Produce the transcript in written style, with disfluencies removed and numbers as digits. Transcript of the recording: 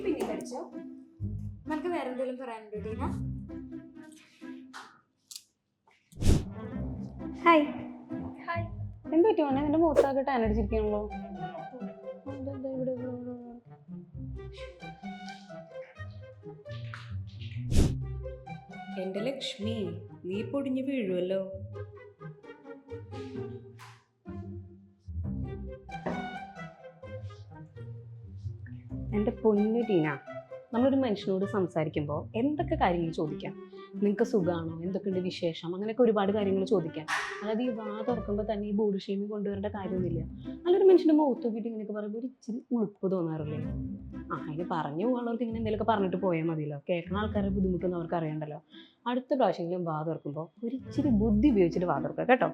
പിന്നെ കഴിച്ചോ? നമുക്ക് വേറെ എന്തെങ്കിലും പറയാനുണ്ടോ ടീന? Hi hi. എന്ത് പറ്റുമോ? എന്റെ മുഖത്തൊക്കെ ടാൻ അടിച്ചിരിക്കണല്ലോ. എന്റെ ലക്ഷ്മി, നീ പൊടിഞ്ഞു വീഴുമല്ലോ. എൻ്റെ പൊന്നു ടീന, നമ്മളൊരു മനുഷ്യനോട് സംസാരിക്കുമ്പോൾ എന്തൊക്കെ കാര്യങ്ങൾ ചോദിക്കാം? നിങ്ങൾക്ക് സുഖമാണോ, എന്തൊക്കെയുണ്ട് വിശേഷം, അങ്ങനെയൊക്കെ ഒരുപാട് കാര്യങ്ങൾ ചോദിക്കാം. അതായത് ഈ വാ തുറക്കുമ്പോൾ തന്നെ ഈ ബോഡി ഷേമിങ് കൊണ്ടുവരേണ്ട കാര്യമൊന്നുമില്ല. നല്ലൊരു മനുഷ്യൻ്റെ മുഖത്ത് നോക്കിയിട്ട് ഇങ്ങനെയൊക്കെ പറയുമ്പോൾ ഒരു ഇച്ചിരി ഉളുപ്പ് തോന്നാറില്ലേ? അതിന് പറഞ്ഞു പോകുന്നവർക്ക് ഇങ്ങനെ എന്തെങ്കിലുമൊക്കെ പറഞ്ഞിട്ട് പോയാൽ മതിയല്ലോ. കേൾക്കുന്ന ആൾക്കാരുടെ ബുദ്ധിമുട്ടൊന്നും അവർക്ക് അറിയണ്ടല്ലോ. അടുത്ത പ്രാവശ്യമെങ്കിലും വാ തുറക്കുമ്പോൾ ഒരു ഇച്ചിരി ബുദ്ധി ഉപയോഗിച്ചിട്ട് വാ തുറക്കുക കേട്ടോ.